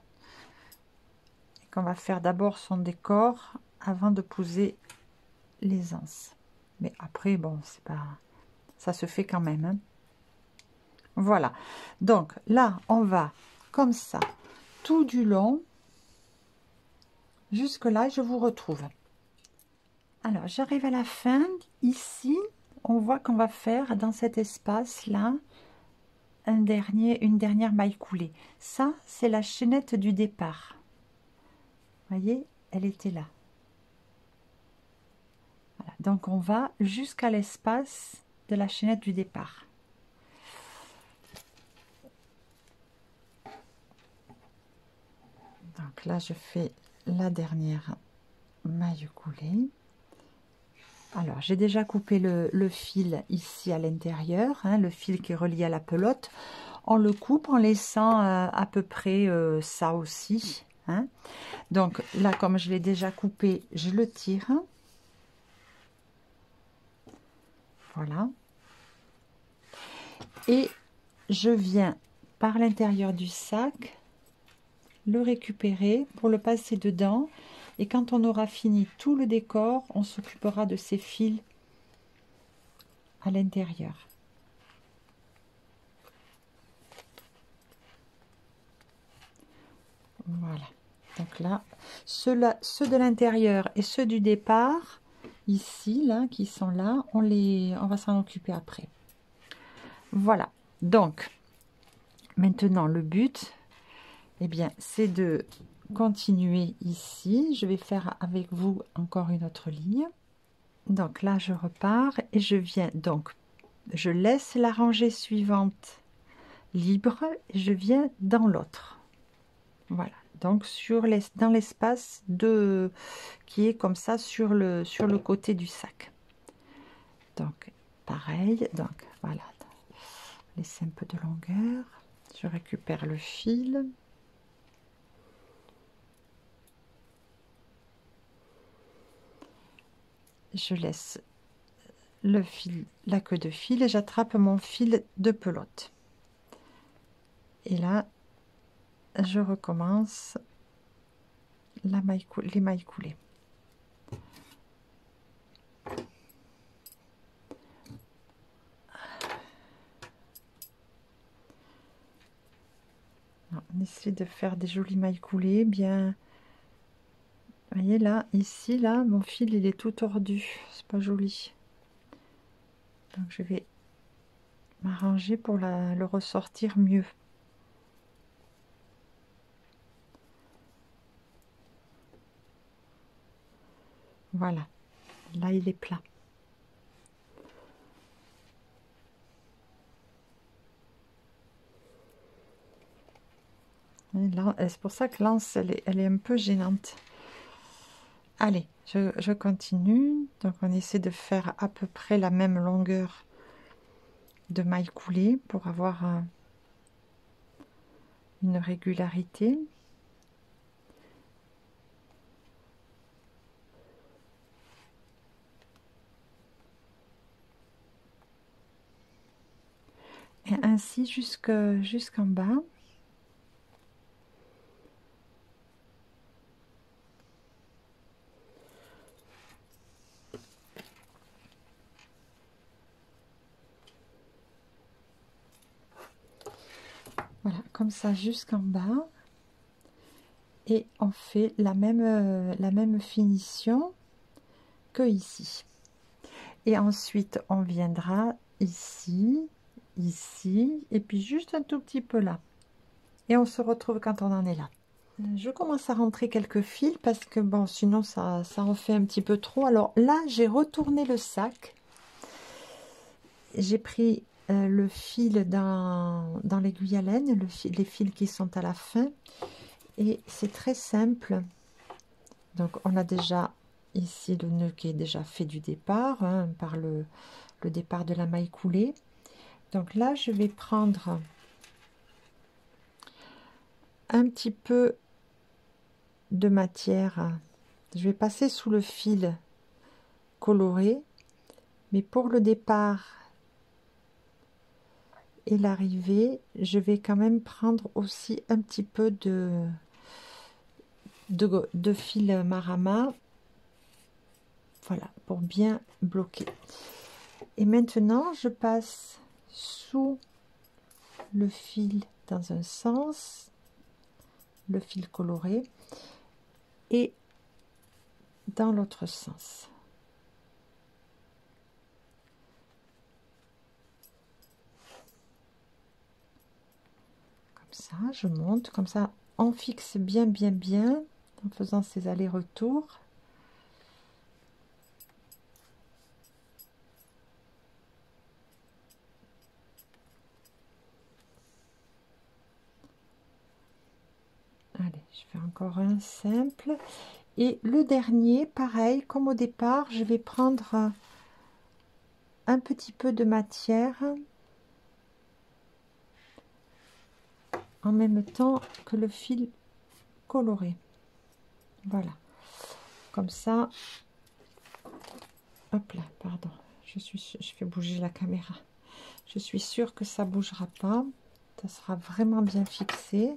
Et qu'on va faire d'abord son décor avant de poser les anses. Mais après, bon, c'est pas... Ça se fait quand même. Hein. Voilà. Donc là, on va comme ça, tout du long. Jusque là, je vous retrouve. Alors, j'arrive à la fin. Ici, on voit qu'on va faire dans cet espace-là une dernière maille coulée. Ça, c'est la chaînette du départ. Vous voyez, elle était là. Voilà. Donc, on va jusqu'à l'espace de la chaînette du départ. Donc là, je fais la dernière maille coulée. Alors, j'ai déjà coupé le fil ici à l'intérieur, hein, le fil qui est relié à la pelote. On le coupe en laissant à peu près ça aussi. Hein. Donc là, comme je l'ai déjà coupé, je le tire. Voilà. Et je viens par l'intérieur du sac le récupérer pour le passer dedans. Et quand on aura fini tout le décor, on s'occupera de ces fils à l'intérieur. Voilà. Donc là, ceux de l'intérieur et ceux du départ, ici, là, qui sont là, on va s'en occuper après. Voilà. Donc, maintenant, le but, eh bien, c'est de continuer ici. Je vais faire avec vous encore une autre ligne. Donc là, je repars et je viens. Donc, je laisse la rangée suivante libre et je viens dans l'autre. Voilà. Donc dans l'espace qui est comme ça sur le côté du sac. Donc pareil, donc voilà, laissez un peu de longueur, je récupère le fil, je laisse le fil, la queue de fil et j'attrape mon fil de pelote et là je recommence les mailles coulées. On essaie de faire des jolies mailles coulées, bien. Vous voyez là, ici, là, mon fil il est tout tordu, c'est pas joli. Donc je vais m'arranger pour le ressortir mieux. Voilà, là il est plat. C'est pour ça que l'anse elle est un peu gênante. Allez, je continue. Donc on essaie de faire à peu près la même longueur de maille coulée pour avoir une régularité. Et ainsi jusqu'en bas. Voilà, comme ça jusqu'en bas. Et on fait la même finition que ici. Et ensuite, on viendra ici, ici, et puis juste un tout petit peu là. Et on se retrouve quand on en est là. Je commence à rentrer quelques fils parce que bon, sinon ça en fait un petit peu trop. Alors là, j'ai retourné le sac. J'ai pris le fil dans l'aiguille à laine, les fils qui sont à la fin. Et c'est très simple. Donc on a déjà ici le nœud qui est déjà fait du départ, hein, par le départ de la maille coulée. Donc là, je vais prendre un petit peu de matière. Je vais passer sous le fil coloré, mais pour le départ et l'arrivée, je vais quand même prendre aussi un petit peu de fil Marama voilà, pour bien bloquer. Et maintenant, je passe sous le fil dans un sens, le fil coloré, et dans l'autre sens. Comme ça, je monte, comme ça, on fixe bien, bien, bien, en faisant ces allers-retours. Allez, je fais encore un simple. Et le dernier, pareil, comme au départ, je vais prendre un petit peu de matière en même temps que le fil coloré. Voilà, comme ça. Hop là, pardon, je fais bouger la caméra. Je suis sûre que ça bougera pas, ça sera vraiment bien fixé.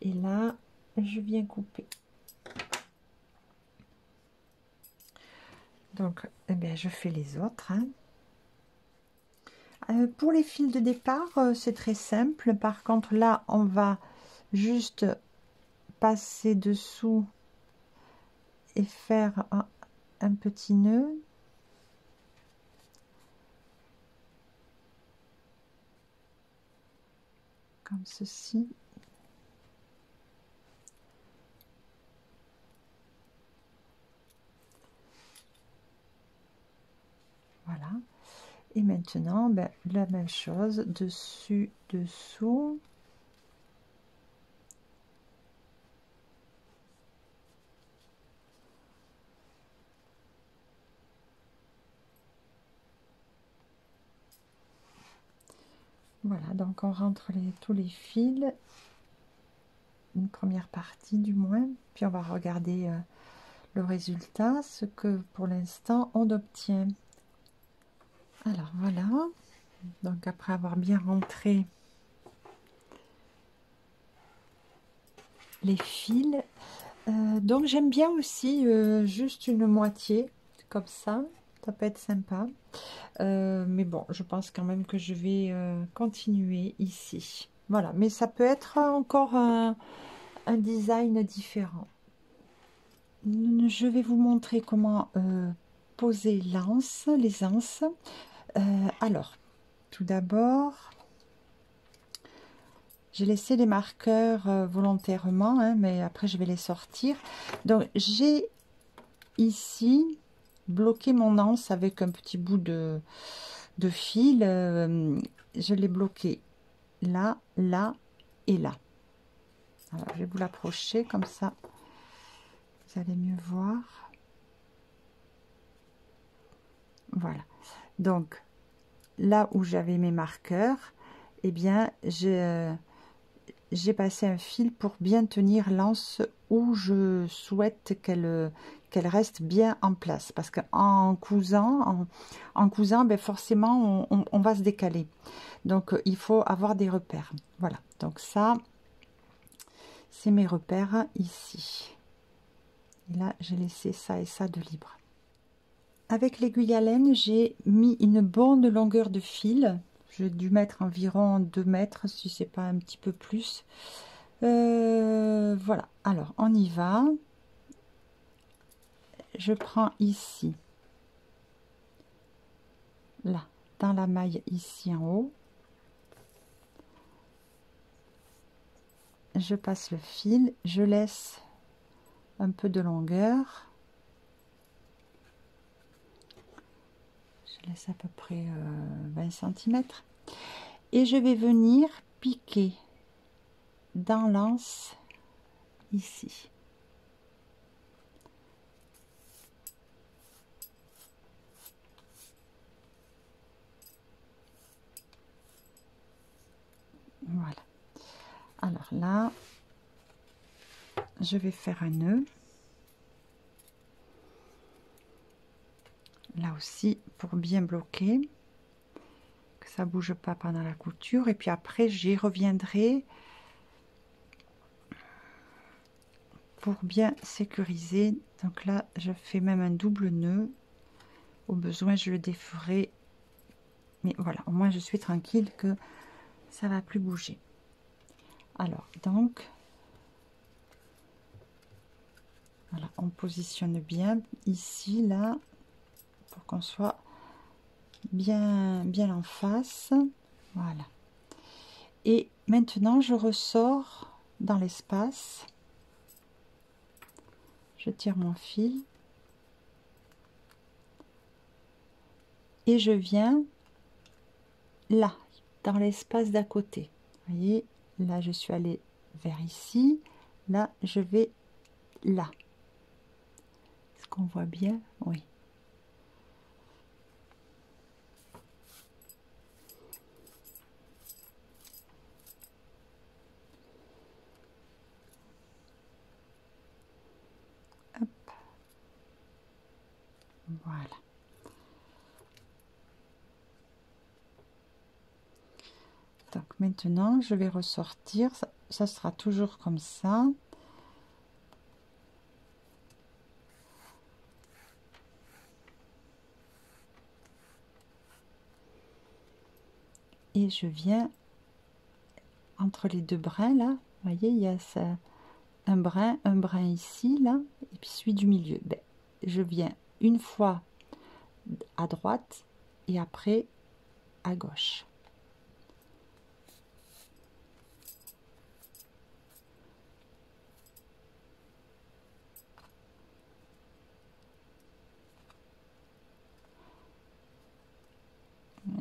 Et là, je viens couper. Donc, eh bien, je fais les autres. Hein. Pour les fils de départ, c'est très simple. Par contre, là, on va juste passer dessous et faire un petit nœud. Comme ceci. Voilà. Et maintenant, ben, la même chose, dessus, dessous. Voilà, donc on rentre tous les fils, une première partie du moins, puis on va regarder le résultat, ce que pour l'instant on obtient. Alors voilà, donc après avoir bien rentré les fils, donc j'aime bien aussi juste une moitié, comme ça peut être sympa. Mais bon, je pense quand même que je vais continuer ici. Voilà, mais ça peut être encore un design différent. Je vais vous montrer comment poser les anses. Alors, tout d'abord, j'ai laissé les marqueurs volontairement, hein, mais après je vais les sortir. Donc, j'ai ici bloqué mon anse avec un petit bout de fil. Je l'ai bloqué là, là et là. Alors, je vais vous l'approcher comme ça, vous allez mieux voir. Voilà. Donc, là où j'avais mes marqueurs, eh bien, j'ai passé un fil pour bien tenir l'anse où je souhaite qu'elle reste bien en place. Parce qu'en cousant, ben forcément, on va se décaler. Donc, il faut avoir des repères. Voilà. Donc, ça, c'est mes repères ici. Et là, j'ai laissé ça et ça de libre. Avec l'aiguille à laine, j'ai mis une bonne longueur de fil. J'ai dû mettre environ 2 mètres, si c'est pas un petit peu plus. Voilà, alors on y va. Je prends ici, là, dans la maille ici en haut. Je passe le fil, je laisse un peu de longueur. Je laisse à peu près 20 cm. Et je vais venir piquer dans l'anse ici. Voilà. Alors là, je vais faire un nœud. Là aussi, pour bien bloquer, que ça bouge pas pendant la couture. Et puis après, j'y reviendrai pour bien sécuriser. Donc là, je fais même un double nœud. Au besoin, je le déferai. Mais voilà, au moins je suis tranquille que ça va plus bouger. Alors, donc, voilà, on positionne bien ici, là, pour qu'on soit bien en face. Voilà. Et maintenant, je ressors dans l'espace. Je tire mon fil. Et je viens là, dans l'espace d'à côté. Vous voyez, là, je suis allée vers ici. Là, je vais là. Est-ce qu'on voit bien? Oui. Hop. Voilà. Donc maintenant, je vais ressortir. Ça sera toujours comme ça. Et je viens entre les deux brins là. Vous voyez, il y a ça, un brin ici là, et puis celui du milieu. Ben, je viens une fois à droite et après à gauche.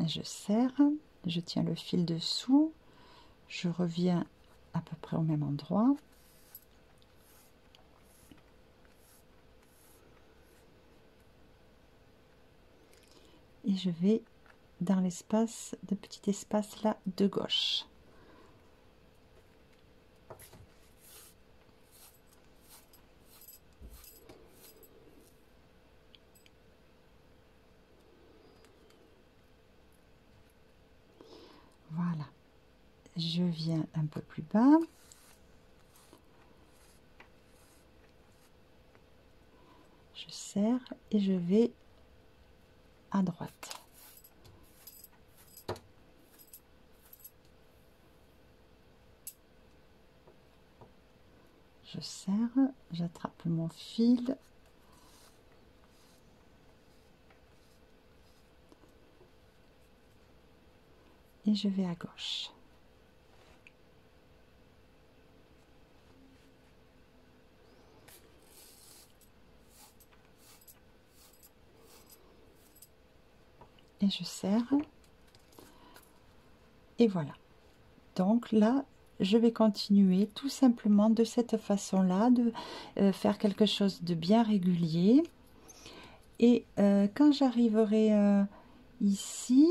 Je serre, je tiens le fil dessous, je reviens à peu près au même endroit. Et je vais dans l'espace, de petit espace là de gauche. Voilà. Je viens un peu plus bas. Je serre et je vais à droite. Je serre, j'attrape mon fil. Et je vais à gauche. Et je serre. Et voilà. Donc là, je vais continuer tout simplement de cette façon-là, de faire quelque chose de bien régulier. Et quand j'arriverai ici,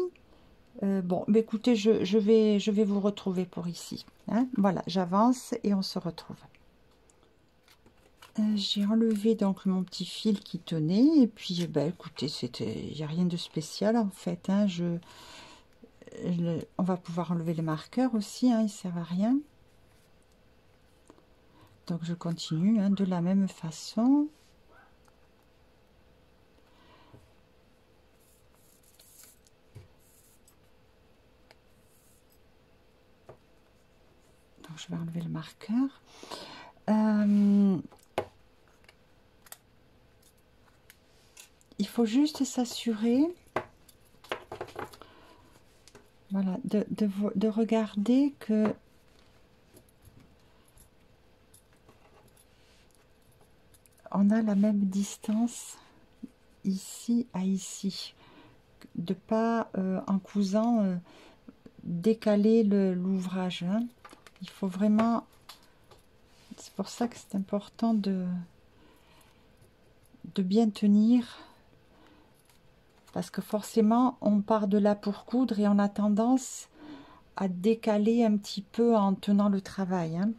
bon, bah, écoutez, je vais vous retrouver pour ici. Hein. Voilà, j'avance et on se retrouve. J'ai enlevé donc mon petit fil qui tenait et puis bah, écoutez, il n'y a rien de spécial en fait. Hein, on va pouvoir enlever les marqueurs aussi, hein, ils ne servent à rien. Donc je continue hein, de la même façon. Donc je vais enlever le marqueur. Il faut juste s'assurer, voilà, de regarder que on a la même distance ici à ici, de pas en cousant décaler l'ouvrage. Hein. Il faut vraiment, c'est pour ça que c'est important de bien tenir. Parce que forcément, on part de là pour coudre et on a tendance à décaler un petit peu en tenant le travail. Hein.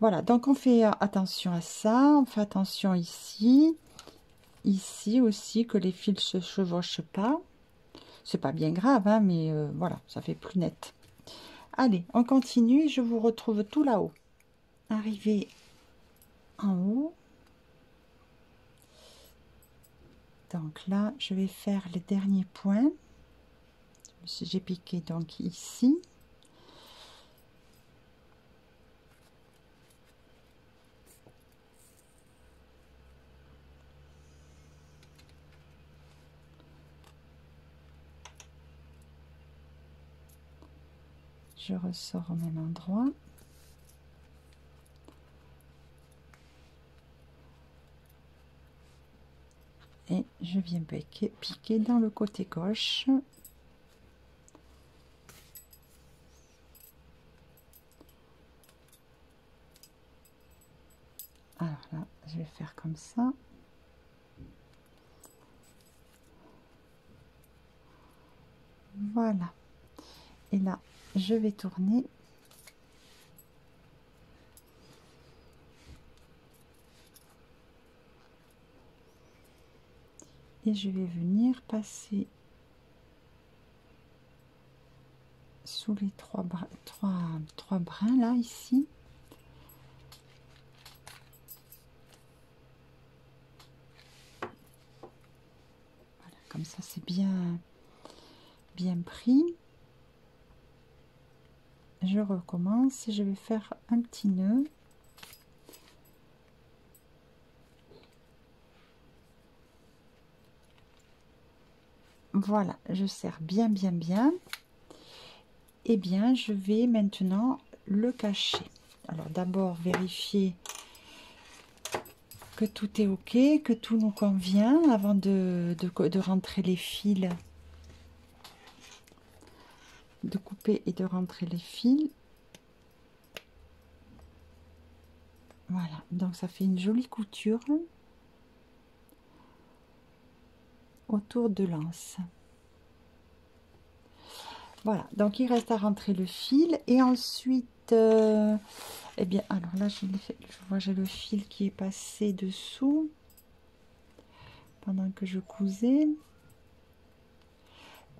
Voilà, donc on fait attention à ça. On fait attention ici. Ici aussi, que les fils se chevauchent pas. C'est pas bien grave, hein, mais voilà, ça fait plus net. Allez, on continue. Je vous retrouve tout là-haut. Arrivé en haut. Donc là, je vais faire les derniers points. J'ai piqué donc ici. Je ressors au même endroit. Et je viens piquer dans le côté gauche. Alors là, je vais faire comme ça. Voilà. Et là, je vais tourner. Et je vais venir passer sous les trois brins là, ici. Voilà, comme ça c'est bien pris. Je recommence et je vais faire un petit nœud. Voilà, je serre bien. Et bien, je vais maintenant le cacher. Alors d'abord vérifier que tout est ok, que tout nous convient avant de rentrer les fils, de couper et de rentrer les fils. Voilà, donc ça fait une jolie couture autour de l'anse. Voilà, donc il reste à rentrer le fil et ensuite, eh bien, alors là, je vois, j'ai le fil qui est passé dessous pendant que je cousais.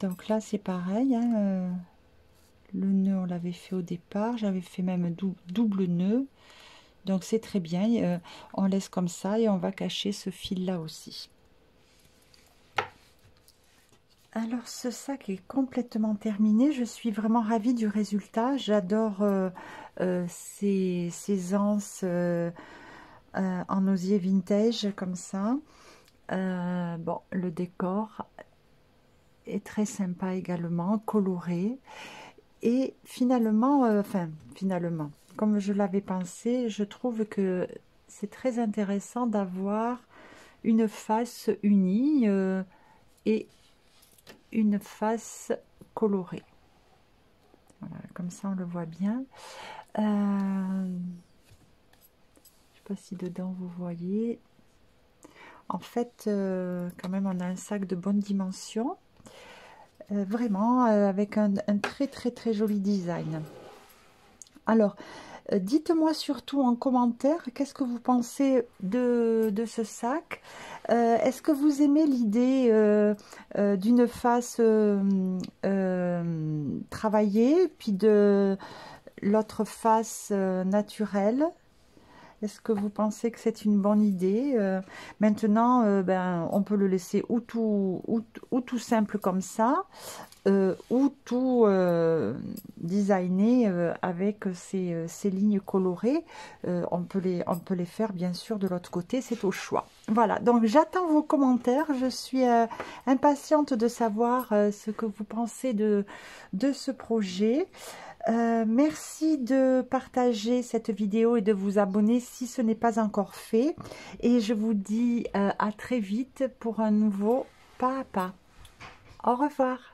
Donc là, c'est pareil, hein, le nœud, on l'avait fait au départ, j'avais fait même double nœud. Donc c'est très bien, on laisse comme ça et on va cacher ce fil là aussi. Alors ce sac est complètement terminé, je suis vraiment ravie du résultat. J'adore ces anses en osier vintage comme ça. Bon, le décor est très sympa également, coloré. Et finalement, finalement, comme je l'avais pensé, je trouve que c'est très intéressant d'avoir une face unie et une face colorée. Voilà, comme ça on le voit bien. Je ne sais pas si dedans vous voyez. En fait, quand même, on a un sac de bonne dimension. Vraiment, avec un très joli design. Alors, dites-moi surtout en commentaire, qu'est-ce que vous pensez de ce sac? Est-ce que vous aimez l'idée d'une face travaillée, puis de l'autre face naturelle? Est-ce que vous pensez que c'est une bonne idée? Maintenant, ben, on peut le laisser ou tout simple comme ça, ou tout designé avec ces lignes colorées. On peut les faire bien sûr de l'autre côté, c'est au choix. Voilà, donc j'attends vos commentaires. Je suis impatiente de savoir ce que vous pensez de ce projet. Merci de partager cette vidéo et de vous abonner si ce n'est pas encore fait. Et je vous dis à très vite pour un nouveau pas à pas. Au revoir.